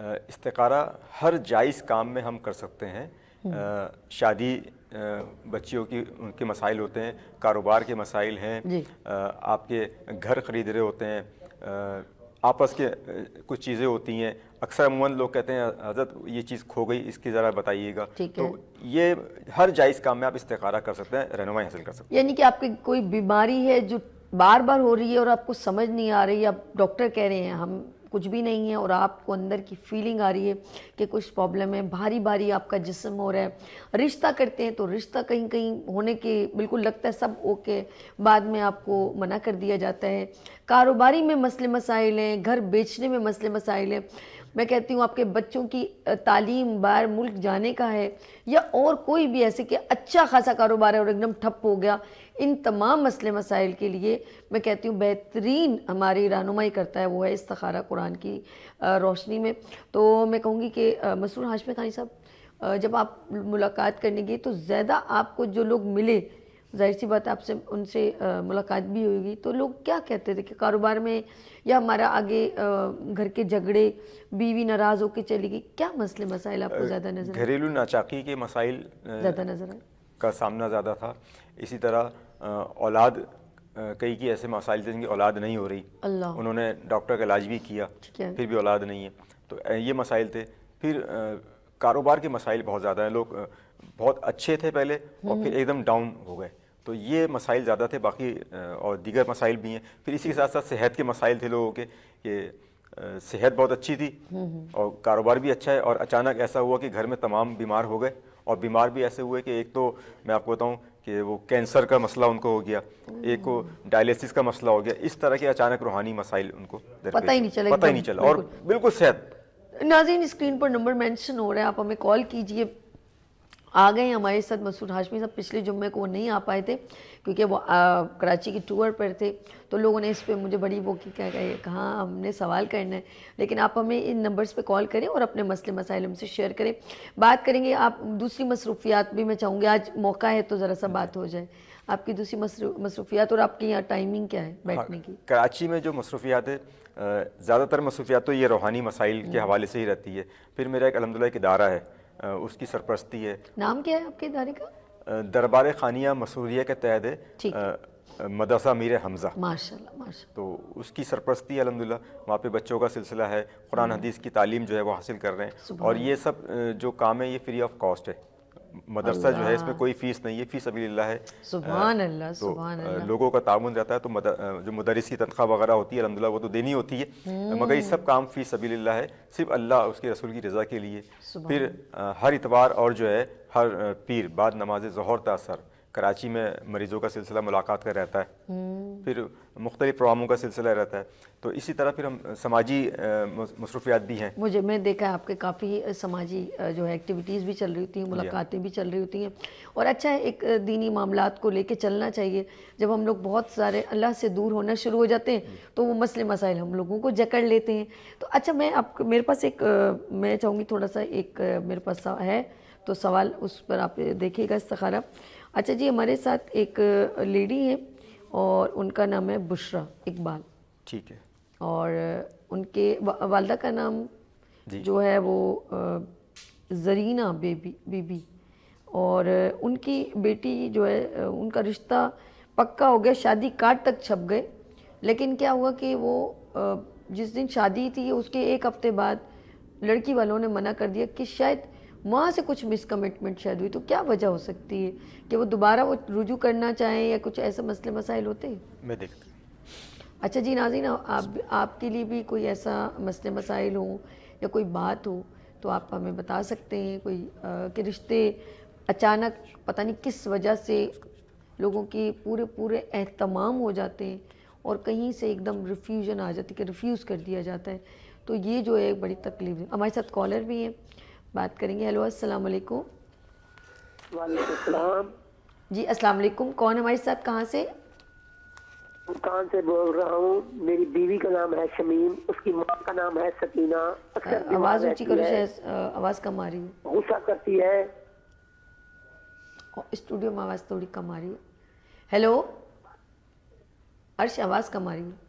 استخارہ ہر جائز کام میں ہم کر سکتے ہیں. شادی بچیوں کی ان کے مسائل ہوتے ہیں, کاروبار کے مسائل ہیں, آپ کے گھر خرید رہے ہوتے ہیں, آپس کے کچھ چیزیں ہوتی ہیں. اکثر عموماً لوگ کہتے ہیں حضرت یہ چیز کھو گئی, اس کی ذرا بتائیے گا. تو یہ ہر جائز کام میں آپ استخارہ کر سکتے ہیں, رہنمائی حاصل کر سکتے ہیں. یعنی کہ آپ کی کوئی بیماری ہے جو بار بار ہو رہی ہے اور آپ کو سمجھ نہیں آ رہی, اب ڈاکٹر کہہ رہے ہیں ہم کچھ بھی نہیں ہے, اور آپ کو اندر کی فیلنگ آ رہی ہے کہ کچھ پرابلم ہے, بھاری بھاری آپ کا جسم ہو رہا ہے, رشتہ کرتے ہیں تو رشتہ کہیں کہیں ہونے کے بالکل لگتا ہے سب اوکے, بعد میں آپ کو منع کر دیا جاتا ہے, کاروباری میں مسئلے مسائل ہیں, گھر بیچنے میں مسئلے مسائل ہیں, میں کہتی ہوں آپ کے بچوں کی تعلیم باہر ملک جانے کا ہے, یا اور کوئی بھی ایسے کہ اچھا خاصا کاروبار ہے اور ایک دم ٹھپ ہو گیا, ان تمام مسئلے مسائل کے لیے میں کہتی ہوں بہترین ہماری رہنمائی کرتا ہے وہ ہے استخارہ قرآن کی روشنی میں. تو میں کہوں گی کہ مسرور ہاشمی قانی صاحب, جب آپ ملاقات کرنے گئے تو زیادہ آپ کو جو لوگ ملے, ظاہر سی بات آپ سے ان سے ملاقات بھی ہوگی, تو لوگ کیا کہتے تھے کہ کاروبار میں یا ہمارا آگے گھر کے جھگڑے, بیوی ناراض ہو کے چلی گئی, کیا مسئلے مسائل آپ کو زیادہ نظر آئے؟ گھریلو ناچاقی کے مسائل زیادہ نظر آئے کا سامنا زیادہ تھا. اسی طرح اولاد, کئی کی ایسے مسائل تھے جن کی اولاد نہیں ہو رہی, انہوں نے ڈاکٹر کا علاج بھی کیا پھر بھی اولاد نہیں ہے, تو یہ مسائل تھے. پھر کاروبار کے مسائل بہت زیادہ ہیں, لوگ بہت اچھے تھے پہلے اور پھر ایک دم ڈاؤن ہو گئے, تو یہ مسائل زیادہ تھے. باقی اور دیگر مسائل بھی ہیں. پھر اسی کے ساتھ ساتھ صحت کے مسائل تھے لوگوں کے, کہ صحت بہت اچھی تھی اور کاروبار بھی اچھا ہے, اور اچانک ایسا ہوا کہ گھر میں تمام بیمار ہو گئے, اور بیمار بھی ایسے ہوئے کہ ایک تو میں آپ کو بتاؤں کہ وہ کینسر کا مسئلہ ان کو ہو گیا, ایک کو ڈائلیسس کا مسئلہ ہو گیا. اس طرح کے اچانک روحانی مسائل ان کو پتہ ہی نہیں چلا, اور بالکل صحت. ناظرین اسکرین پر نمبر مینشن ہو رہا ہے, آپ ہمیں کال کیجئے. آ گئے ہیں ہمارے ساتھ مسعود ہاشمی صاحب, پچھلے جمعے کو وہ نہیں آ پائے تھے کیونکہ وہ کراچی کی ٹور پر تھے, تو لوگوں نے اس پہ مجھے بڑی وہ کی کہاں ہم نے سوال کرنا ہے. لیکن آپ ہمیں ان نمبرز پہ کال کریں اور اپنے مسئلے مسائل ہم سے شیئر کریں, بات کریں گے. آپ دوسری مصروفیات بھی میں چاہوں گی, آج موقع ہے تو ذرا سا بات ہو جائے, آپ کی دوسری مصروفیات اور آپ کی یہاں ٹائمنگ کیا ہے بیٹھنے کی؟ کراچی میں جو مصروفیات ہے, زیادہ تر مصروفیات تو یہ روحانی مسائل کے حوالے سے ہی رہتی ہے. پھر میرا ایک الحمدللہ ایک ادارہ ہے, اس کی سرپرستی ہے. نام کیا ہے آپ کے ادارے کا؟ دربار خانیہ مسروریہ کے تحت ہے مدرسہ امیر حمزہ. ماشاءاللہ ماشاءاللہ. تو اس کی سرپرستی ہے الحمدللہ. وہاں پہ بچوں کا سلسلہ ہے, قرآن حدیث کی تعلیم جو ہے وہ حاصل کر رہے ہیں, اور یہ سب جو کام ہے یہ فری آف کاسٹ ہے. مدرسہ جو ہے اس میں کوئی فیس نہیں ہے, فی سبیل اللہ ہے. سبحان اللہ تو سبحان اللہ. لوگوں کا تعاون رہتا ہے, تو جو مدرس کی تنخواہ وغیرہ ہوتی ہے الحمدللہ وہ تو دینی ہوتی ہے, مگر یہ سب کام فی سبیل اللہ ہے, صرف اللہ اس کے رسول کی رضا کے لیے. پھر ہر اتوار اور جو ہے ہر پیر بعد نماز ظہر تا اثر کراچی میں مریضوں کا سلسلہ ملاقات کا رہتا ہے. پھر مختلف پروگراموں کا سلسلہ رہتا ہے. تو اسی طرح پھر ہم سماجی مصروفیات بھی ہیں. میں دیکھا ہے آپ کے کافی سماجی جو ہے ایکٹیویٹیز بھی چل رہی ہوتی ہیں, ملاقاتیں بھی چل رہی ہوتی ہیں, اور اچھا ہے ایک دینی معاملات کو لے کے چلنا چاہیے. جب ہم لوگ بہت سارے اللہ سے دور ہونا شروع ہو جاتے ہیں تو وہ مسئلے مسائل ہم لوگوں کو جکڑ لیتے ہیں. تو اچھا میں میرے پاس ایک میں چاہوں گی تھوڑا سا ایک میرے پاس ہے تو سوال اس پر آپ دیکھیے گا استخارہ. اچھا جی, ہمارے ساتھ ایک لیڈی ہیں اور ان کا نام ہے بشرا اقبال. ٹھیک ہے. اور ان کے والدہ کا نام جو ہے وہ زرینہ بی بی, اور ان کی بیٹی جو ہے ان کا رشتہ پکا ہو گیا, شادی کارڈ تک چھپ گئے. لیکن کیا ہوا کہ وہ جس دن شادی تھی اس کے ایک ہفتے بعد لڑکی والوں نے منع کر دیا کہ شاید وہاں سے کچھ مس کمٹمنٹ شاید ہوئی. تو کیا وجہ ہو سکتی ہے کہ وہ دوبارہ وہ رجوع کرنا چاہیں, یا کچھ ایسے مسئلے مسائل ہوتے ہیں؟ میں دیکھتا ہوں. اچھا جی ناظرین, آپ کے لیے بھی کوئی ایسا مسئلے مسائل ہوں یا کوئی بات ہو تو آپ ہمیں بتا سکتے ہیں. کوئی کہ رشتے اچانک پتہ نہیں کس وجہ سے لوگوں کی پورے اہتمام ہو جاتے ہیں اور کہیں سے ایک دم ریفیوژن آ جاتی ہے کہ ریفیوز کر دیا جاتا ہے, تو یہ جو ہے بڑی تکلیف ہے. ہمارے ساتھ کالر بھی ہیں, بات کریں گے. ہیلو السلام علیکم. وعلیکم السلام. جی السلام علیکم, کون ہمارے ساتھ, کہاں سے؟ ملتان سے بول رہا ہوں. میری بیوی کا نام ہے شمیم, اس کی ماں کا نام ہے سکینہ. آواز اونچی کرو, آواز کم آ رہی ہے. غصہ کرتی ہے. اسٹوڈیو میں آواز تھوڑی کم آ رہی ہے. ہیلو عرش, آواز کم آ رہی ہے.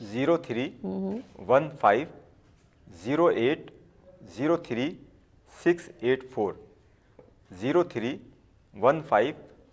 03150803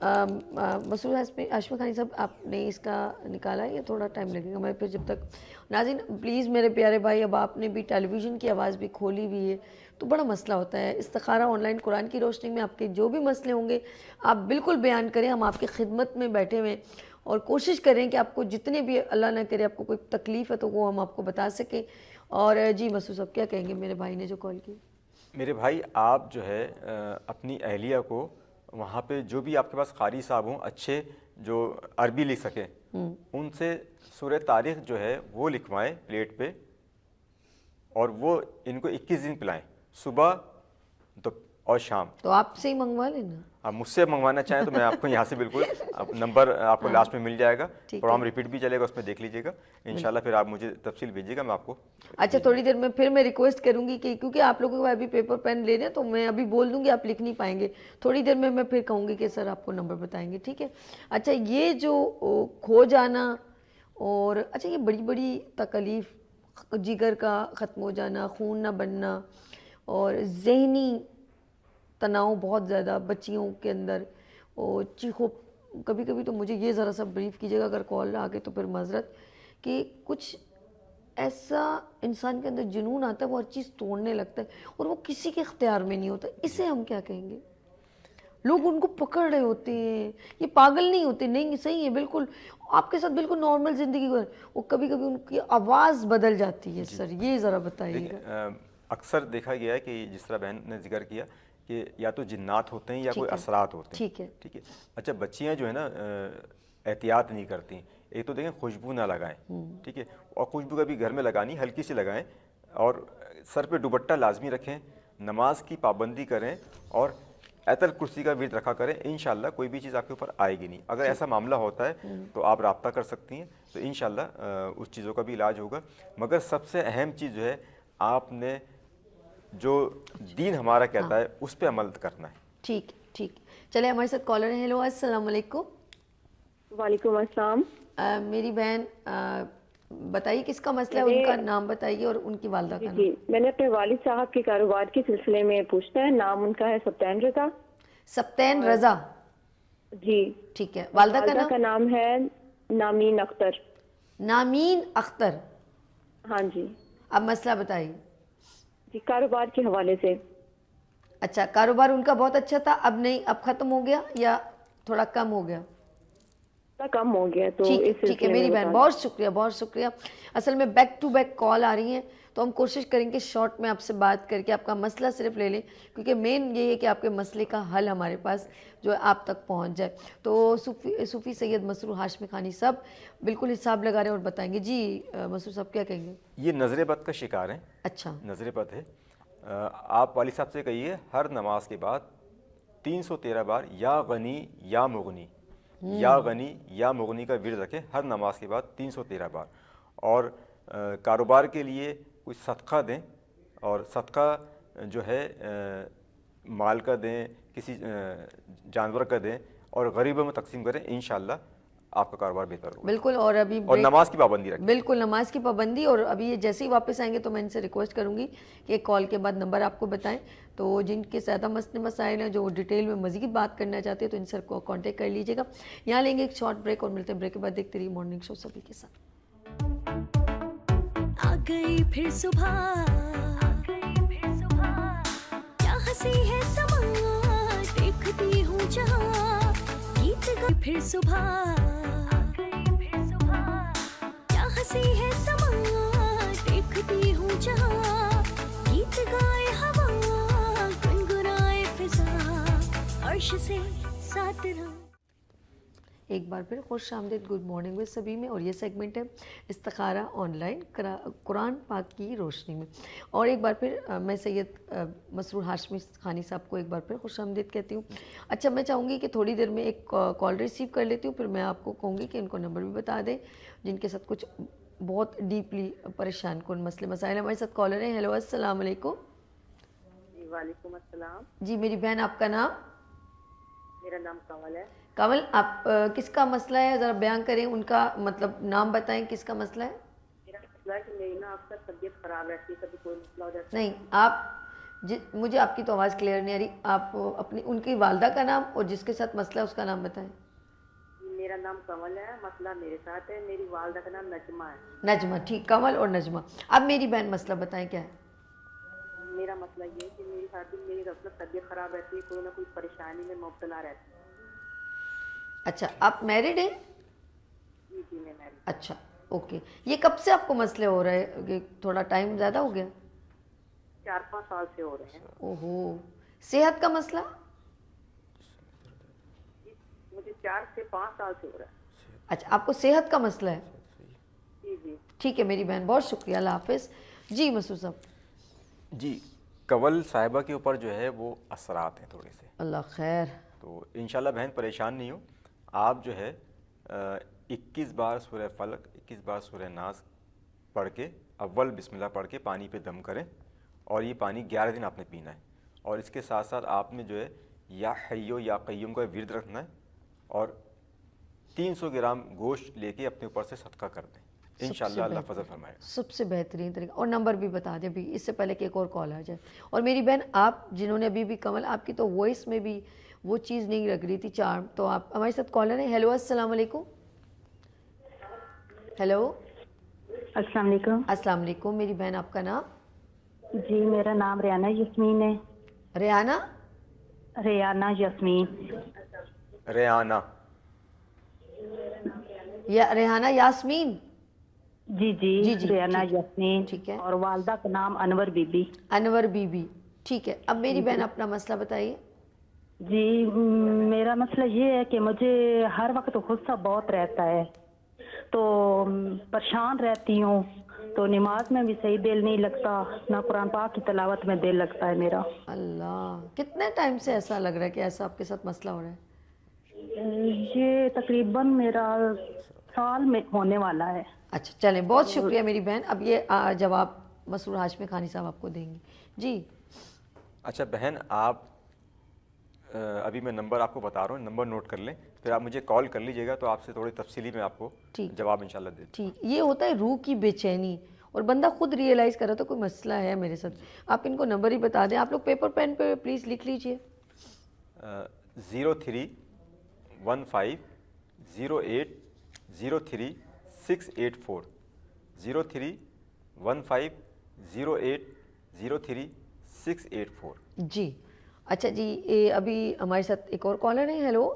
مسرور ہاشمی خانی صاحب آپ نے اس کا نکالا ہے یا تھوڑا ٹائم لگے گا؟ میں پھر جب تک ناظرین پلیز میرے پیارے بھائی، اب آپ نے بھی ٹیلی ویژن کی آواز بھی کھولی ہوئی ہے تو بڑا مسئلہ ہوتا ہے. استخارہ آن لائن قرآن کی روشنی میں آپ کے جو بھی مسئلے ہوں گے آپ بالکل بیان کریں، ہم آپ کی خدمت میں بیٹھے ہوئے ہیں اور کوشش کریں کہ آپ کو جتنے بھی اللہ نہ کرے آپ کو کوئی تکلیف ہے تو وہ ہم آپ کو بتا سکیں. اور جی مسعود صاحب کیا کہیں گے میرے بھائی نے جو کال کی؟ میرے بھائی آپ جو ہے اپنی اہلیہ کو وہاں پہ جو بھی آپ کے پاس قاری صاحب ہوں اچھے جو عربی لکھ سکیں ان سے سورہ طارق جو ہے وہ لکھوائیں پلیٹ پہ، اور وہ ان کو 21 دن پلائیں، صبح اور شام. تو آپ سے ہی منگوا لینا. آپ مجھ سے منگوانا چاہیں تو میں آپ کو یہاں سے بالکل نمبر آپ کو لاسٹ میں مل جائے گا، پروگرام ریپیٹ بھی چلے گا، اس میں دیکھ لیجیے گا انشاءاللہ. پھر آپ مجھے تفصیل بھیجیے گا، میں آپ کو. اچھا تھوڑی دیر میں پھر میں ریکویسٹ کروں گی کہ کیونکہ آپ لوگوں کو ابھی پیپر پین لے رہے ہیں تو میں ابھی بول دوں گی، آپ لکھ نہیں پائیں گے. تھوڑی دیر میں پھر کہوں گی کہ سر آپ کو نمبر بتائیں گے، ٹھیک ہے. اچھا یہ جو کھو جانا اور اچھا یہ بڑی بڑی تکلیف، جگر کا ختم ہو جانا، خون نہ بننا اور ذہنی تناؤ بہت زیادہ بچیوں کے اندر، اور چیخو، کبھی کبھی تو مجھے یہ ذرا سا بریف کیجیے گا اگر کال آ گئے تو پھر معذرت، کہ کچھ ایسا انسان کے اندر جنون آتا ہے وہ ہر چیز توڑنے لگتا ہے اور وہ کسی کے اختیار میں نہیں ہوتا. اسے ہم کیا کہیں گے؟ لوگ ان کو پکڑ رہے ہوتے ہیں، یہ پاگل نہیں ہوتے، نہیں صحیح ہے بالکل آپ کے ساتھ بالکل نارمل زندگی گزر، وہ کبھی کبھی ان کی آواز بدل جاتی ہے. سر یہ ذرا بتائیے گا. اکثر دیکھا گیا ہے کہ جس طرح بہن نے ذکر کیا کہ یا تو جنات ہوتے ہیں یا کوئی اثرات ہوتے ہیں. ٹھیک ہے ٹھیک ہے. اچھا بچیاں جو ہے نا احتیاط نہیں کرتی. ایک تو دیکھیں خوشبو نہ لگائیں، ٹھیک ہے، اور خوشبو کبھی گھر میں لگانی ہلکی سی لگائیں، اور سر پہ دوپٹہ لازمی رکھیں، نماز کی پابندی کریں اور آیت الکرسی کا ورد رکھا کریں. انشاءاللہ کوئی بھی چیز آپ کے اوپر آئے گی نہیں. اگر ایسا معاملہ ہوتا ہے تو آپ رابطہ کر سکتی ہیں، تو انشاءاللہ اس چیزوں کا بھی علاج ہوگا. مگر سب سے اہم چیز جو ہے آپ نے جو دین ہمارا کہتا ہے اس پہ عمل کرنا ہے. ٹھیک ٹھیک. چلے ہمارے ساتھ کالر ہیں. ہیلو السلام علیکم. وعلیکم السلام. میری بہن بتائیے کس کا مسئلہ ہے، ان کا نام بتائیے اور ان کی والدہ کا نام. جی میں نے اپنے والد صاحب کے کاروبار کے سلسلے میں پوچھنا ہے. نام ان کا ہے سبتین رضا. سبتین رضا. جی ٹھیک ہے. والدہ کا نام ہے نامین اختر. نامین اختر. ہاں جی. اب مسئلہ بتائیے. جی کاروبار کے حوالے سے. اچھا کاروبار ان کا بہت اچھا تھا، اب نہیں، اب ختم ہو گیا یا تھوڑا کم ہو گیا؟ کم ہو گیا. تو ٹھیک ہے میری بہن، بہت شکریہ بہت شکریہ. اصل میں بیک ٹو بیک کال آ رہی ہیں تو ہم کوشش کریں کہ شارٹ میں آپ سے بات کر کے آپ کا مسئلہ صرف لے لیں، کیونکہ مین یہ ہے کہ آپ کے مسئلے کا حل ہمارے پاس جو ہے آپ تک پہنچ جائے. تو صوفی سید مسرور ہاشمی خانی صاحب بالکل حساب لگا رہے ہیں اور بتائیں گے. جی مسرور صاحب کیا کہیں گے؟ یہ نظر بد کا شکار ہیں. اچھا نظر بد ہے. آپ والد صاحب سے کہیے ہر نماز کے بعد 313 بار یا غنی یا مغنی، یا غنی یا مغنی کا ورد رکھیں ہر نماز کے بعد 313 بار. اور کاروبار کے لیے کچھ صدقہ دیں، اور صدقہ جو ہے مال کا دیں، کسی جانور کا دیں اور غریبوں میں تقسیم کریں. انشاءاللہ آپ کا کاروبار بہتر ہوگا. بالکل. اور ابھی اور نماز کی پابندی رکھیں. بالکل نماز کی پابندی. اور ابھی یہ جیسے ہی واپس آئیں گے تو میں ان سے ریکویسٹ کروں گی کہ کال کے بعد نمبر آپ کو بتائیں، تو جن کے زیادہ مسائل ہیں جو ڈیٹیل میں مزید بات کرنا چاہتے ہیں تو ان سے کانٹیکٹ کر لیجیے گا. یہاں لیں گے ایک شارٹ بریک اور ملتے ہیں بریک کے بعد. دیکھتے رہیے مارننگ شو سبھی کے ساتھ. آ گئی پھر صبح، کیا ہنسی ہے سما، دیکھتی ہوں جہاں گیت گا. پھر صبح کیا ہنسی ہے سما، دیکھتی ہوں جہاں گیت گائے ہوا، گنگنائے فضا، عرش سے ساتھ رہا. ایک بار پھر خوش آمدید، گڈ مارننگ وتھ سبھی میں. اور یہ سیگمنٹ ہے استخارہ آن لائن قرآن پاک کی روشنی میں. اور ایک بار پھر میں سید مسرور ہاشمی خانی صاحب کو ایک بار پھر خوش آمدید کہتی ہوں. اچھا میں چاہوں گی کہ تھوڑی دیر میں ایک کال ریسیو کر لیتی ہوں، پھر میں آپ کو کہوں گی کہ ان کو نمبر بھی بتا دیں جن کے ساتھ کچھ بہت ڈیپلی پریشان کن مسئلے مسائل. ہمارے ساتھ کالر ہیں. ہیلو السلام علیکم. جی وعلیکم السلام. جی میری بہن آپ کا نام؟ میرا نام کنول ہے. کنول، آپ کس کا مسئلہ ہے ذرا بیان کریں، ان کا مطلب نام بتائیں کس کا مسئلہ ہے. میرا مسئلہ ہے کہ میری نا اکثر طبیعت خراب رہتی ہے، کبھی کوئی مسئلہ ہو جاتا ہے. نہیں، آپ مجھے آپ کی تو آواز کلیئر نہیں آ رہی. آپ اپنی ان کی والدہ کا نام اور جس کے ساتھ مسئلہ ہے اس کا نام بتائیں. میرا نام کمل ہے, مسئلہ میرے ساتھ ہے, میری والدہ کا نام نجمہ ہے. نجمہ, ٹھیک, کمل اور نجمہ. اب میری بہن مسئلہ بتائیں کیا ہے. میرا مسئلہ یہ ہے کہ میری شادی میری طبیعت خراب رہتی ہے, کوئی نہ کوئی پریشانی میں مبتلا رہتی ہے. اچھا, آپ میرڈ ہیں؟ جی جی میں میری. اچھا اوکے. یہ کب سے آپ کو مسئلے ہو رہے ہیں, کہ تھوڑا ٹائم زیادہ ہو گیا؟ 4-5 سال سے ہو رہے ہیں. اوہو. صحت کا مسئلہ؟ مجھے 4 سے 5 سال سے ہو رہا ہے. اچھا, آپ کو صحت کا مسئلہ ہے. جی جی ٹھیک ہے میری بہن, بہت شکریہ, اللہ حافظ. جی مسعود صاحب. جی, کنول صاحبہ کے اوپر جو ہے وہ اثرات ہیں تھوڑے سے. اللہ خیر. تو انشاءاللہ بہن پریشان نہیں ہو. آپ جو ہے 21 بار سورہ فلق, 21 بار سورہ ناس پڑھ کے, اول بسم اللہ پڑھ کے پانی پہ دم کریں, اور یہ پانی 11 دن آپ نے پینا ہے. اور اس کے ساتھ ساتھ آپ نے جو ہے یا حیو یا قیوم کا ورد رکھنا ہے, اور 300 گرام گوشت لے کے اپنے اوپر سے صدقہ کر دیں. انشاءاللہ اللہ فضل فرمائے گا. سب سے بہترین طریقہ. اور نمبر بھی بتا دیں ابھی, اس سے پہلے کہ ایک اور کال آ جائے. اور میری بہن, آپ جنہوں نے ابھی بھی کمل, آپ کی تو وائس میں بھی وہ چیز نہیں لگ رہی تھی, چارم. تو آپ ہمارے ساتھ کالر ہیں. ہیلو, السلام علیکم. ہیلو, السلام علیکم. السلام علیکم. میری بہن, آپ کا نام؟ جی میرا نام ریانہ یاسمین ہے. ریانہ؟ ریانہ یاسمین. ریانہ یا ریحانہ یاسمین؟ جی جی ریانہ یاسمین. ٹھیک ہے. اور والدہ کا نام انور بی بی. انور بی بی. ٹھیک ہے. اب میری بہن اپنا مسئلہ بتائیے. جی میرا مسئلہ یہ ہے کہ مجھے ہر وقت غصہ بہت رہتا ہے, تو پریشان رہتی ہوں, تو نماز میں بھی صحیح دل نہیں لگتا, نہ قرآن پاک کی تلاوت میں دل لگتا ہے میرا. اللہ, کتنے ٹائم سے ایسا لگ رہا ہے کہ ایسا آپ کے ساتھ مسئلہ ہو رہا ہے؟ یہ تقریباً میرا سال میں ہونے والا ہے. اچھا چلیں, بہت شکریہ میری بہن. اب یہ جواب مسرور ہاشمی خانی صاحب آپ کو دیں گی. جی. اچھا بہن, آپ ابھی میں نمبر آپ کو بتا رہا ہوں, نمبر نوٹ کر لیں, پھر آپ مجھے کال کر لیجیے گا, تو آپ سے تھوڑی تفصیلی میں آپ کو جواب انشاءاللہ دے دوں. ٹھیک. یہ ہوتا ہے روح کی بے چینی, اور بندہ خود ریئلائز کر رہا تو کوئی مسئلہ ہے میرے ساتھ. آپ ان کو نمبر ہی بتا دیں. آپ لوگ پیپر پین پہ پلیز لکھ لیجئے. 03150803 03150803 جی. اچھا جی, ابھی ہمارے ساتھ ایک اور کالر ہیں. ہیلو.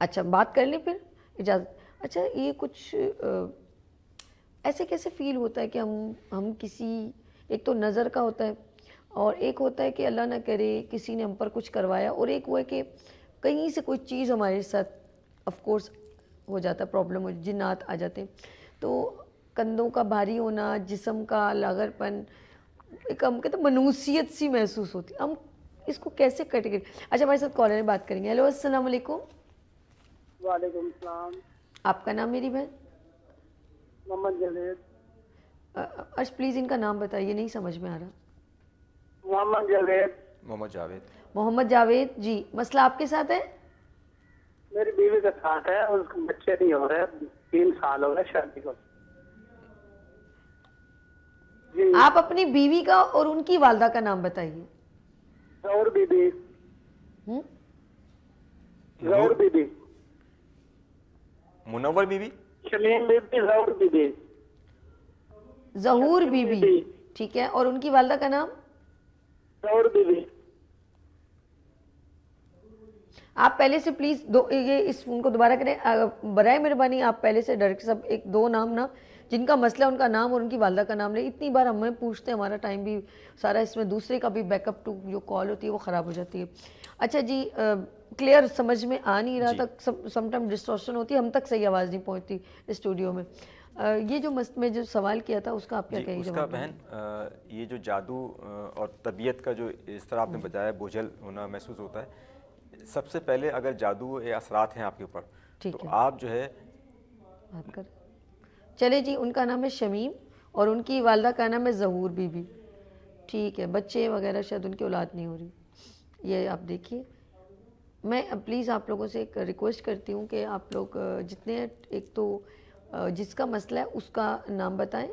اچھا, بات کر لیں پھر, اجازت. اچھا, یہ کچھ ایسے کیسے فیل ہوتا ہے کہ ہم کسی, ایک تو نظر کا ہوتا ہے, اور ایک ہوتا ہے کہ اللہ نہ کرے کسی نے ہم پر کچھ کروایا, اور ایک وہ ہے کہ کہیں سے کوئی چیز ہمارے ساتھ آف کورس ہو جاتا ہے, پرابلم, جنات آ جاتے ہیں. تو کندھوں کا بھاری ہونا, جسم کا لاغر پن, ایک ہم کہتے ہیں منوسیت سی محسوس ہوتی ہے. ہم اس کو کیسے کیٹیگری. اچھا, ہمارے ساتھ کالر بات کریں گے. ہیلو, السلام علیکم. وعلیکم السلام. آپ کا نام میری بہن؟ محمد جاوید. اچھا پلیز ان کا نام بتائیے, نہیں سمجھ میں آ رہا. محمد جاوید. محمد جاوید. محمد جاوید جی. مسئلہ آپ کے ساتھ ہے؟ میری بیوی کے ساتھ ہے, اس کے بچے نہیں ہو رہے, 3 سال ہو گئے شادی کو. جی. آپ اپنی بیوی کا اور ان کی والدہ کا نام بتائیے. Zahoor Bibi. Zahoor Bibi. Munawar Bibi. Shamim Bibi. Zahoor Bibi. Zahoor Bibi. ٹھیک ہے. اور ان کی والدہ کا نام؟ ظہور بی بی. آپ پہلے سے پلیز یہ اس فون کو دوبارہ کریں برائے مہربانی. آپ پہلے سے ڈائریکٹ سب 1-2 نام نا, جن کا مسئلہ ان کا نام اور ان کی والدہ کا نام لیں. اتنی بار ہمیں پوچھتے ہیں, ہمارا ٹائم بھی سارا اس میں, دوسرے کا بھی بیک اپ ٹو جو کال ہوتی ہے وہ خراب ہو جاتی ہے. اچھا جی, کلیئر سمجھ میں آ نہیں رہا تھا, سم ٹائم ڈسٹورشن ہوتی ہے, ہم تک صحیح آواز نہیں پہنچتی اسٹوڈیو میں. یہ جو میں جو سوال کیا تھا اس کا آپ کیا کہیں؟ اس کا بہن, یہ جو جادو اور طبیعت کا جو اس طرح آپ نے بتایا بوجھل ہونا محسوس ہوتا ہے, سب سے پہلے اگر جادو یا اثرات ہیں آپ کے اوپر, تو آپ جو ہے بات کر. چلے جی, ان کا نام ہے شمیم اور ان کی والدہ کا نام ہے ظہور بی بی. ٹھیک ہے, بچے وغیرہ شاید ان کی اولاد نہیں ہو رہی. یہ آپ دیکھیے, میں پلیز آپ لوگوں سے ایک ریکویسٹ کرتی ہوں کہ آپ لوگ جتنے, ایک تو جس کا مسئلہ ہے اس کا نام بتائیں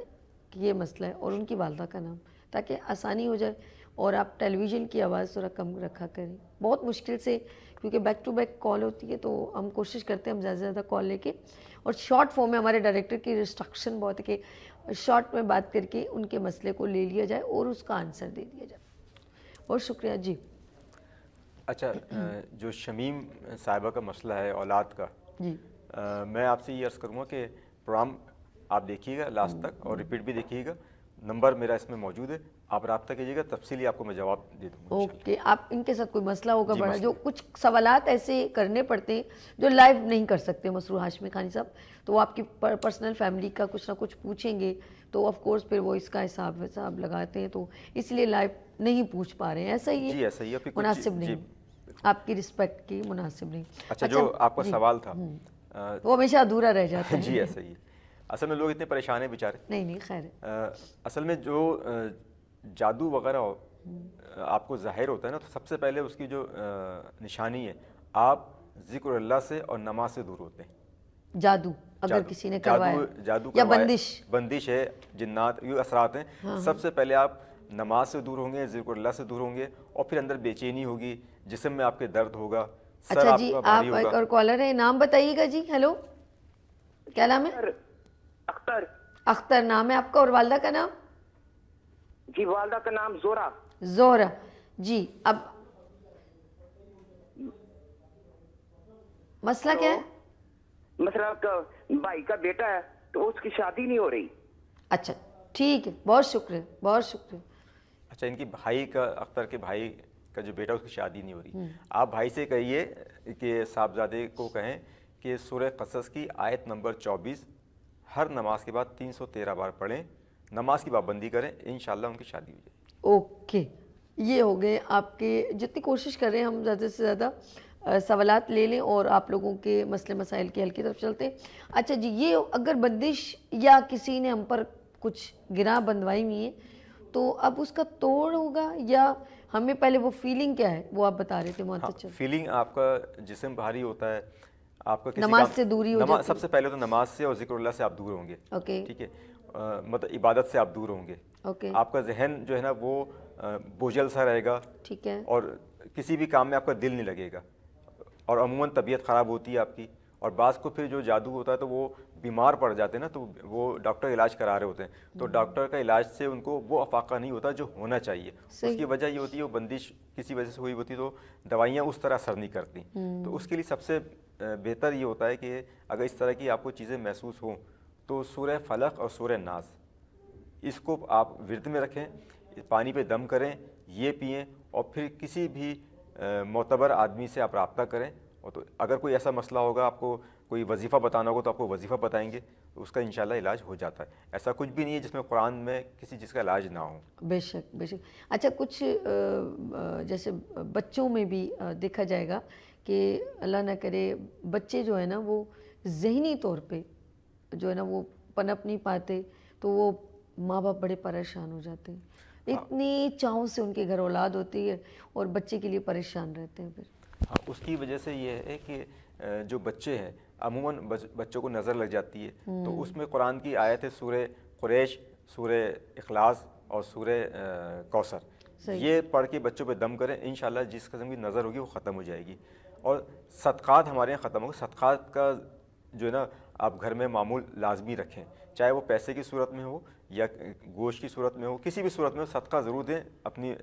کہ یہ مسئلہ ہے, اور ان کی والدہ کا نام, تاکہ آسانی ہو جائے. اور آپ ٹیلی ویژن کی آواز تھوڑا کم رکھا کریں. بہت مشکل سے, کیونکہ بیک ٹو بیک کال ہوتی ہے تو ہم کوشش کرتے ہیں ہم زیادہ سے زیادہ کال لے کے, اور شارٹ فارم میں ہمارے ڈائریکٹر کی ریسٹرکشن بہت ہے کہ شارٹ میں بات کر کے ان کے مسئلے کو لے لیا جائے اور اس کا آنسر دے دیا جائے. بہت شکریہ. جی اچھا, جو شمیم صاحبہ کا مسئلہ ہے اولاد کا, جی میں آپ سے یہ عرض کروں گا کہ پروگرام آپ دیکھیے گا لاسٹ تک اور ریپیٹ بھی دیکھیے گا. نمبر میرا اس میں موجود ہے, آپ رابطہ کیجیے گا, تفصیلی آپ کو میں جواب دے دوں گا. اوکے. آپ ان کے ساتھ کوئی مسئلہ ہوگا بڑا, جو کچھ سوالات ایسے کرنے پڑتے ہیں جو لائیو نہیں کر سکتے مسرور ہاشمی خانی صاحب, تو وہ آپ کی پرسنل فیملی کا کچھ نہ کچھ پوچھیں گے تو آف کورس پھر وہ اس کا حساب لگاتے ہیں, تو اس لیے لائیو نہیں پوچھ پا رہے ہیں. ایسا ہی جی ایسا ہی ہے, مناسب نہیں, آپ کی رسپیکٹ کی مناسب نہیں. اچھا, جو آپ کا سوال تھا وہ ہمیشہ ادھورا رہ جاتا ہے. جی ایسا ہی, اصل میں لوگ اتنے پریشان ہیں بیچارے. نہیں خیر ہے. اصل میں جو جادو وغیرہ آپ کو ظاہر ہوتا ہے نا, تو سب سے پہلے اس کی جو نشانی ہے, آپ ذکر اللہ سے اور نماز سے دور ہوتے ہیں. جادو اگر کسی نے کروایا, جادو یا بندش ہے, جنات, یہ اثرات ہیں, سب سے پہلے آپ نماز سے دور ہوں گے, ذکر اللہ سے دور ہوں گے, اور پھر اندر بے چینی ہوگی, جسم میں آپ کے درد ہوگا. اچھا جی, آپ ایک اور کالر ہیں, نام بتائیے گا جی. ہیلو, کیا نام ہے؟ اختر. اختر نام ہے آپ کا, اور والدہ کا نام؟ جی والدہ کا نام زورا. زورا. جی اب مسئلہ کیا ہے؟ مسئلہ بھائی کا بیٹا ہے تو اس کی شادی نہیں ہو رہی. اچھا ٹھیک ہے, بہت شکریہ, بہت شکریہ. اچھا, ان کی بھائی کا, اختر کے بھائی کا جو بیٹا اس کی شادی نہیں ہو رہی, آپ بھائی سے کہیے کہ صاحبزادے کو کہیں کہ سورہ قصص کی آیت نمبر 24 ہر نماز کے بعد 313 بار پڑھیں, نماز کی پابندی کریں, انشاءاللہ ان کی شادی ہو جائے گی. اوکے, یہ ہو گئے آپ کے. جتنی کوشش کر رہے ہیں ہم زیادہ سے زیادہ سوالات لے لیں اور آپ لوگوں کے مسئلے مسائل کے حل کی طرف چلتے ہیں. اچھا جی, یہ اگر بندش یا کسی نے ہم پر کچھ گراں بندوائی ہوئی ہے تو اب اس کا توڑ ہوگا, یا ہمیں پہلے وہ فیلنگ کیا ہے وہ آپ بتا رہے تھے محترم؟ فیلنگ, آپ کا جسم بھاری ہوتا ہے, آپ کا نماز سے دوری ہو جاتی ہے. سب سے پہلے تو نماز سے اور ذکر اللہ سے آپ دور ہوں گے. اوکے, ٹھیک ہے, مطلب عبادت سے آپ دور ہوں گے. اوکے, آپ کا ذہن جو ہے نا وہ بوجھل سا رہے گا. ٹھیک ہے, اور کسی بھی کام میں آپ کا دل نہیں لگے گا, اور عموماً طبیعت خراب ہوتی ہے آپ کی. اور بعض کو پھر جو جادو ہوتا ہے تو وہ بیمار پڑ جاتے ہیں نا, تو وہ ڈاکٹر علاج کرا رہے ہوتے ہیں, تو ڈاکٹر کا علاج سے ان کو وہ افاقہ نہیں ہوتا جو ہونا چاہیے. اس کی وجہ یہ ہوتی ہے وہ بندش کسی وجہ سے ہوئی ہوتی تو دوائیاں اس طرح اثر نہیں کرتی. تو اس کے لیے سب سے بہتر یہ ہوتا ہے کہ اگر اس طرح کی آپ کو چیزیں محسوس ہوں تو سورہ فلق اور سورہ ناس اس کو آپ ورد میں رکھیں, پانی پہ دم کریں, یہ پئیں, اور پھر کسی بھی معتبر آدمی سے آپ رابطہ کریں. اور تو اگر کوئی ایسا مسئلہ ہوگا, آپ کو کوئی وظیفہ بتانا ہوگا تو آپ کو وظیفہ بتائیں گے, تو اس کا انشاءاللہ علاج ہو جاتا ہے. ایسا کچھ بھی نہیں ہے جس میں قرآن میں کسی چیز کا علاج نہ ہو. بے شک بے شک. اچھا, کچھ جیسے بچوں میں بھی دیکھا جائے گا کہ اللہ نہ کرے بچے جو ہے نا وہ ذہنی طور پہ جو ہے نا وہ پنپ نہیں پاتے, تو وہ ماں باپ بڑے پریشان ہو جاتے ہیں. اتنی چاہوں سے ان کے گھر اولاد ہوتی ہے اور بچے کے لیے پریشان رہتے ہیں. پھر ہاں, اس کی وجہ سے یہ ہے کہ جو بچے ہیں عموماً بچوں کو نظر لگ جاتی ہے, تو اس میں قرآن کی آیت ہے سورہ قریش, سورہ اخلاص اور سورہ کوثر, یہ پڑھ کے بچوں پہ دم کریں, انشاءاللہ جس قسم کی نظر ہوگی وہ ختم ہو جائے گی. اور صدقات ہمارے یہاں ختم ہوگا. صدقات کا جو ہے نا آپ گھر میں معمول لازمی رکھیں, چاہے وہ پیسے کی صورت میں ہو یا گوشت کی صورت میں ہو, کسی بھی صورت میں ہو, صدقہ ضرور دیں اپنی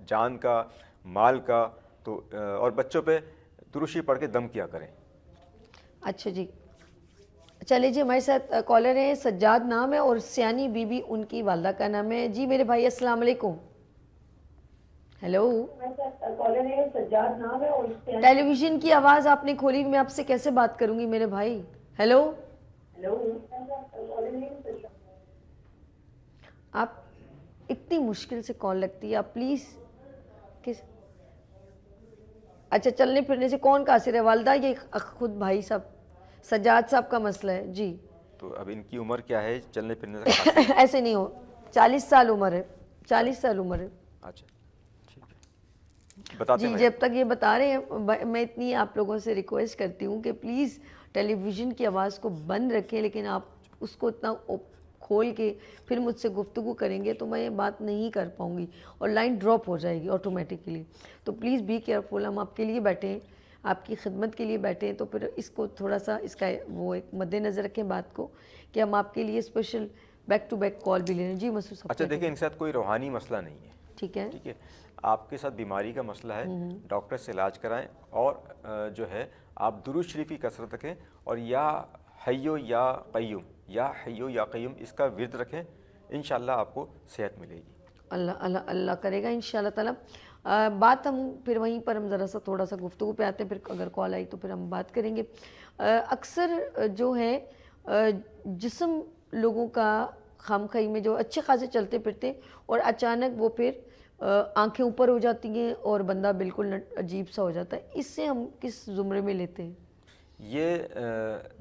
جان کا, مال کا. تو اور بچوں پہ دروشی پڑھ کے دم کیا کریں. اچھا جی, چلے جی, ہمارے ساتھ کالر ہیں, سجاد نام ہے اور سیانی بی بی ان کی والدہ کا نام ہے. جی میرے بھائی السلام علیکم. ہیلو, کالر ہیں, سجاد نام ہے اور ٹیلی ویژن کی آواز آپ نے کھولی, میں آپ سے کیسے بات کروں گی میرے بھائی. ہیلو, آپ اتنی مشکل سے کال لگتی ہے, آپ پلیز. اچھا, چلنے پھرنے سے کون قاصر ہے, والدہ یہ خود بھائی صاحب سجاد صاحب کا مسئلہ ہے. جی تو اب ان کی عمر کیا ہے چلنے پھرنے سے؟ ایسے نہیں ہو, 40 سال عمر ہے, 40 سال عمر ہے. اچھا ٹھیک ہے, بتاتے ہیں. جی جب تک یہ بتا رہے ہیں, میں اتنی آپ لوگوں سے ریکویسٹ کرتی ہوں کہ پلیز ٹیلی ویژن کی آواز کو بند رکھیں, لیکن آپ اس کو اتنا کھول کے پھر مجھ سے گفتگو کریں گے تو میں یہ بات نہیں کر پاؤں گی اور لائن ڈراپ ہو جائے گی آٹومیٹکلی. تو پلیز بی کیئرفل. ہم آپ کے لیے بیٹھے ہیں, آپ کی خدمت کے لیے بیٹھے ہیں, تو پھر اس کو تھوڑا سا اس کا وہ ایک مد نظر رکھیں بات کو کہ ہم آپ کے لیے اسپیشل بیک ٹو بیک کال بھی لے رہے ہیں. جی مسعود صاحب. اچھا دیکھیں, ان کے ساتھ کوئی روحانی مسئلہ نہیں ہے, ٹھیک ہے, ٹھیک ہے, آپ کے ساتھ بیماری کا مسئلہ ہے, ڈاکٹر سے علاج کرائیں اور جو ہے آپ درود شریف کی کثرت رکھیں اور یا حیو یا قیوم, یا حیو یا قیوم اس کا ورد رکھیں, انشاءاللہ آپ کو صحت ملے گی. اللہ اللہ اللہ کرے گا انشاءاللہ تعالیٰ. بات ہم پھر وہیں پر ہم ذرا سا تھوڑا سا گفتگو پہ آتے ہیں, پھر اگر کال آئی تو پھر ہم بات کریں گے. اکثر جو ہے جسم لوگوں کا خامخواہی میں جو اچھے خاصے چلتے پھرتے اور اچانک وہ پھر آنکھیں اوپر ہو جاتی ہیں اور بندہ بالکل عجیب سا ہو جاتا ہے, اس سے ہم کس زمرے میں لیتے ہیں؟ یہ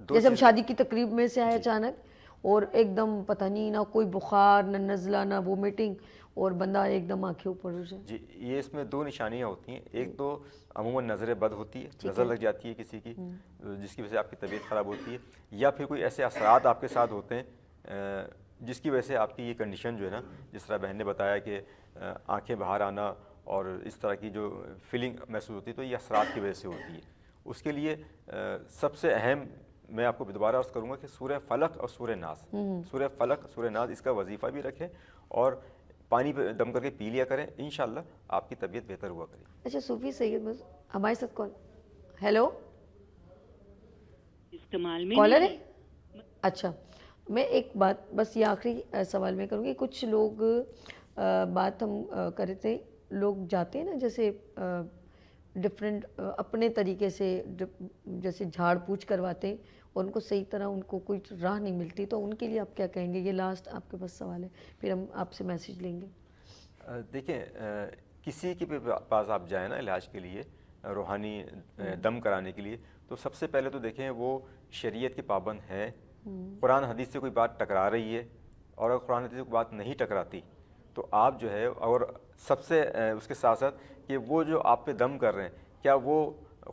جیسے ہم شادی کی تقریب میں سے آئے اچانک اور ایک دم پتہ نہیں, نہ کوئی بخار, نہ نزلہ, نہ وومیٹنگ, اور بندہ ایک دم آنکھیں اوپر ہو جائے. جی, یہ اس میں دو نشانیاں ہوتی ہیں. ایک تو عموماً نظر بد ہوتی ہے, نظر لگ جاتی ہے کسی کی جس کی وجہ سے آپ کی طبیعت خراب ہوتی ہے, یا پھر کوئی ایسے اثرات آپ کے ساتھ ہوتے ہیں جس کی وجہ سے آپ کی یہ کنڈیشن جو ہے نا, جس طرح بہن نے بتایا کہ آنکھیں باہر آنا اور اس طرح کی جو فیلنگ محسوس ہوتی ہے, تو یہ اثرات کی وجہ سے ہوتی ہے. اس کے لیے سب سے اہم میں آپ کو دوبارہ عرض کروں گا کہ سورہ فلق اور سورہ ناس, سورہ فلق سورہ ناس اس کا وظیفہ بھی رکھیں اور پانی پہ دم کر کے پی لیا کریں, انشاءاللہ آپ کی طبیعت بہتر ہوا کرے. اچھا صوفی سید بس ہمارے ساتھ کون, ہیلو استعمال میں کالر ہے. اچھا میں ایک بات بس یہ آخری سوال میں کروں گی. کچھ لوگ بات ہم کرے تھے, لوگ جاتے ہیں نا جیسے ڈفرینٹ اپنے طریقے سے جیسے جھاڑ پوچھ کرواتے ہیں اور ان کو صحیح طرح ان کو کوئی راہ نہیں ملتی, تو ان کے لیے آپ کیا کہیں گے؟ یہ لاسٹ آپ کے پاس سوال ہے, پھر ہم آپ سے میسیج لیں گے. دیکھیں, کسی کے پاس آپ جائیں نا علاج کے لیے, روحانی دم کرانے کے لیے, تو سب سے پہلے تو دیکھیں وہ شریعت کے پابند ہے, قرآن حدیث سے کوئی بات ٹکرا رہی ہے, اور اگر قرآن حدیث سے کوئی بات نہیں ٹکراتی تو آپ جو ہے, اور سب سے اس کے ساتھ ساتھ کہ وہ جو آپ پہ دم کر رہے ہیں کیا وہ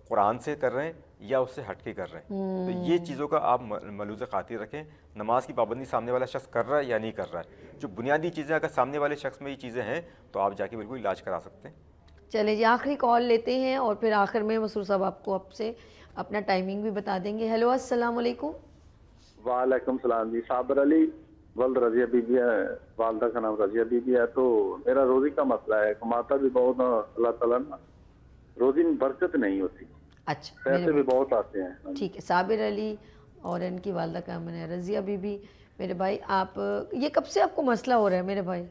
قرآن سے کر رہے ہیں یا اس سے ہٹ کے کر رہے ہیں, تو یہ چیزوں کا آپ ملحوظ خاطر رکھیں. نماز کی پابندی سامنے والا شخص کر رہا ہے یا نہیں کر رہا ہے, جو بنیادی چیزیں اگر سامنے والے شخص میں یہ چیزیں ہیں تو آپ جا کے بالکل علاج کرا سکتے ہیں. چلیں جی آخری کال لیتے ہیں اور پھر آخر میں مسعود صاحب آپ کو آپ سے اپنا ٹائمنگ بھی بتا دیں گے. ہیلو السلام علیکم. وعلیکم السلام جی. صابر علی ولد رضیہ بی بی ہے, والدہ کا نام رضیہ بی بی ہے. تو میرا روزی کا مسئلہ ہے, کماتا بھی بہت اللہ تعالیٰ نا, روزی میں برکت نہیں ہوتی. اچھا پیسے بھی بہت آتے ہیں. ٹھیک ہے, صابر علی اور ان کی والدہ کا نام ہے رضیہ بی بی. میرے بھائی آپ یہ کب سے آپ کو مسئلہ ہو رہا ہے میرے بھائی؟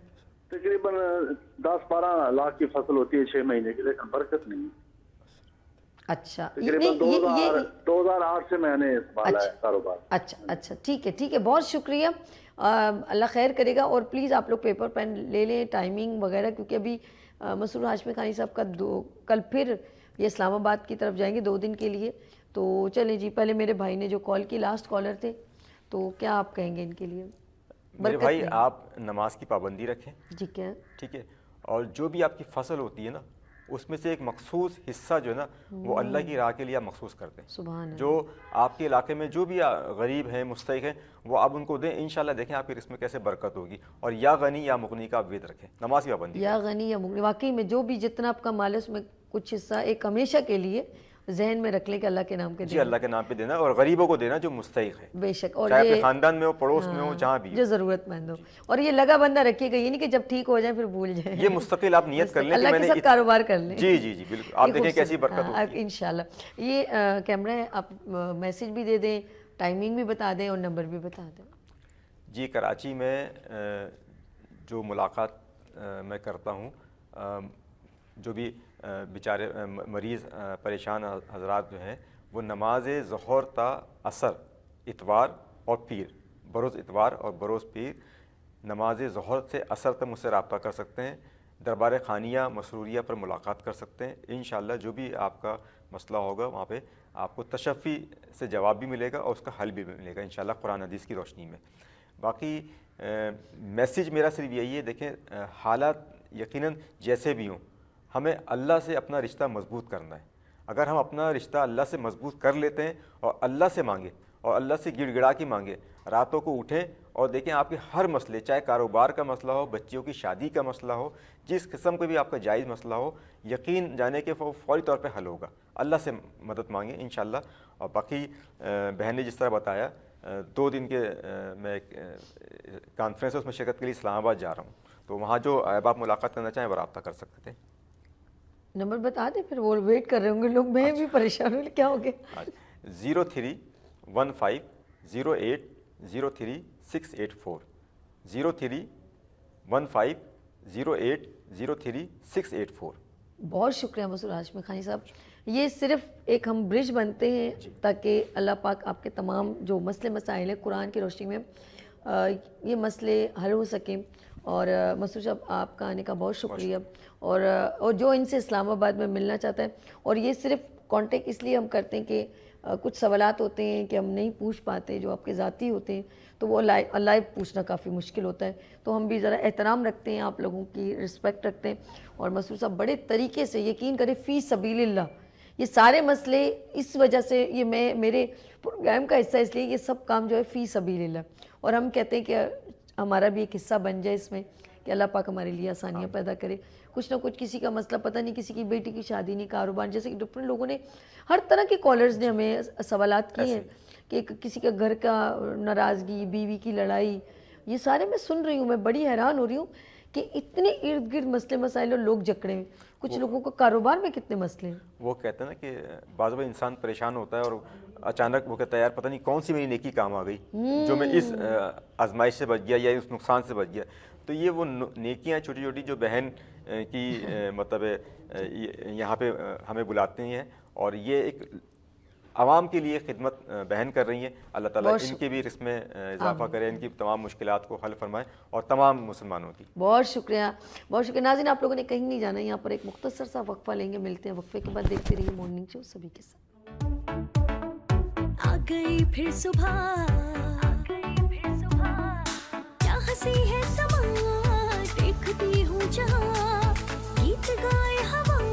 تقریباً 10-12 لاکھ کی فصل ہوتی ہے 6 مہینے کی, لیکن برکت نہیں. اچھا تقریباً 2008 سے میں نے سنبھالا ہے کاروبار. اچھا ٹھیک ہے, بہت شکریہ, اللہ خیر کرے گا. اور پلیز آپ لوگ پیپر پین لے لیں, ٹائمنگ وغیرہ, کیونکہ ابھی مسرور ہاشمی خانی صاحب کا کل پھر یہ اسلام آباد کی طرف جائیں گے 2 دن کے لیے. تو چلیں جی, پہلے میرے بھائی نے جو کال کی لاسٹ کالر تھے, تو کیا آپ کہیں گے ان کے لیے؟ میرے بھائی آپ نماز کی پابندی رکھیں, ٹھیک ہے, ٹھیک ہے, اور جو بھی آپ کی فصل ہوتی ہے نا اس میں سے ایک مخصوص حصہ جو ہے نا وہ اللہ کی راہ کے لیے آپ مخصوص کرتے ہیں. سبحان اللہ. جو آپ کے علاقے میں جو بھی غریب ہیں, مستحق ہیں, وہ آپ ان کو دیں, انشاءاللہ دیکھیں آپ پھر اس میں کیسے برکت ہوگی. اور یا غنی یا مغنی کا آپ وید رکھیں, نماز کی پابندی. یا غنی یا مغنی, واقعی میں جو بھی جتنا آپ کا مال ہے اس میں کچھ حصہ ایک ہمیشہ کے لیے ذہن میں رکھ لیں کہ اللہ کے نام پہ دینا. جی, اللہ کے نام پہ دینا, اور غریبوں کو دینا جو مستحق ہے, بے شک, اور چاہے اپنے خاندان میں ہو, پڑوس میں ہو, جہاں بھی جو ضرورت مند ہو. اور یہ لگا بندہ رکھیے گا, یہ نہیں کہ جب ٹھیک ہو جائیں پھر بھول جائیں. یہ مستقل آپ نیت کر لیں کہ اللہ کے ساتھ کاروبار کر لیں. جی جی جی بالکل, آپ دیکھیں کیسی برکت ہوتی ہے انشاءاللہ. یہ کیمرہ ہے, آپ میسیج بھی دے دیں, ٹائمنگ بھی بتا دیں اور نمبر بھی بتا دیں. جی, کراچی میں جو ملاقات میں کرتا ہوں, جو بھی بیچارے مریض پریشان حضرات جو ہیں, وہ نماز ظہر تا عصر, اتوار اور پیر, بروز اتوار اور بروز پیر, نماز ظہر سے عصر تک مجھ سے رابطہ کر سکتے ہیں. دربار خانیہ مسروریہ پر ملاقات کر سکتے ہیں. انشاءاللہ جو بھی آپ کا مسئلہ ہوگا وہاں پہ آپ کو تشفی سے جواب بھی ملے گا اور اس کا حل بھی ملے گا انشاءاللہ قرآن حدیث کی روشنی میں. باقی میسیج میرا صرف یہی ہے, دیکھیں حالات یقیناً جیسے بھی ہوں, ہمیں اللہ سے اپنا رشتہ مضبوط کرنا ہے. اگر ہم اپنا رشتہ اللہ سے مضبوط کر لیتے ہیں اور اللہ سے مانگے اور اللہ سے گڑ گڑا کے مانگیں. راتوں کو اٹھیں اور دیکھیں آپ کے ہر مسئلے, چاہے کاروبار کا مسئلہ ہو, بچیوں کی شادی کا مسئلہ ہو, جس قسم کا بھی آپ کا جائز مسئلہ ہو, یقین جانے کہ وہ فوری طور پہ حل ہوگا. اللہ سے مدد مانگیں انشاءاللہ. اور باقی بہن نے جس طرح بتایا, 2 دن کے میں ایک کانفرنس ہے, اس میں شرکت کے لیے اسلام آباد جا رہا ہوں, تو وہاں جو آپ ملاقات کرنا چاہیں وہ رابطہ کر سکتے تھے. نمبر بتا دیں, پھر وہ ویٹ کر رہے ہوں گے لوگ, میں بھی پریشان ہوں. کیا ہو گیا؟ 031508038684 031508038684. بہت شکریہ مسعود ہاشمی خانی صاحب. یہ صرف ایک ہم برج بنتے ہیں تاکہ اللہ پاک آپ کے تمام جو مسئلے مسائل ہیں قرآن کی روشنی میں یہ مسئلے حل ہو سکیں. اور مسعود صاحب آپ کا آنے کا بہت شکریہ. اور جو ان سے اسلام آباد میں ملنا چاہتا ہے, اور یہ صرف کانٹیکٹ اس لیے ہم کرتے ہیں کہ کچھ سوالات ہوتے ہیں کہ ہم نہیں پوچھ پاتے جو آپ کے ذاتی ہوتے ہیں, تو وہ لائیو پوچھنا کافی مشکل ہوتا ہے, تو ہم بھی ذرا احترام رکھتے ہیں, آپ لوگوں کی رسپیکٹ رکھتے ہیں. اور مسعود صاحب بڑے طریقے سے, یقین کریں, فی سبیل اللہ یہ سارے مسئلے اس وجہ سے, یہ میرے پروگرام کا حصہ اس لیے, یہ سب کام جو ہے فی سبیل اللہ. اور ہم کہتے ہیں کہ ہمارا بھی ایک حصہ بن جائے اس میں, کہ اللہ پاک ہمارے لیے آسانیاں پیدا کرے. کچھ نہ کچھ, کسی کا مسئلہ پتہ نہیں, کسی کی بیٹی کی شادی نہیں, کاروبار, جیسے کہ ڈفرینٹ لوگوں نے, ہر طرح کے کالرز نے ہمیں سوالات کیے ہیں کہ کسی کا گھر کا ناراضگی, بیوی کی لڑائی, یہ سارے میں سن رہی ہوں. میں بڑی حیران ہو رہی ہوں کہ اتنے ارد گرد مسئلے مسائل اور لوگ جکڑے ہیں. کچھ لوگوں کو کاروبار میں کتنے مسئلے ہیں. وہ کہتے ہیں نا کہ بعض وقت انسان پریشان ہوتا ہے اور اچانک وہ کہتا ہے یار پتہ نہیں کون سی میری نیکی کام آ گئی جو میں اس آزمائش سے بچ گیا یا اس نقصان سے بچ گیا. تو یہ وہ نیکیاں چھوٹی چھوٹی جو بہن کی مطلب یہاں پہ ہمیں بلاتے ہیں, اور یہ ایک عوام کے لیے خدمت بہن کر رہی ہیں. اللہ تعالیٰ ان کے بھی رزق میں اضافہ کرے, ان کی تمام مشکلات کو حل فرمائے, اور تمام مسلمانوں کی. بہت شکریہ, بہت شکریہ. ناظرین, آپ لوگوں نے کہیں نہیں جانا, یہاں پر ایک مختصر سا وقفہ لیں گے, ملتے ہیں وقفے کے بعد. دیکھتے رہیے مارننگ شو سبھی کے ساتھ. آ گئی پھر صبح, کیا ہنسی ہے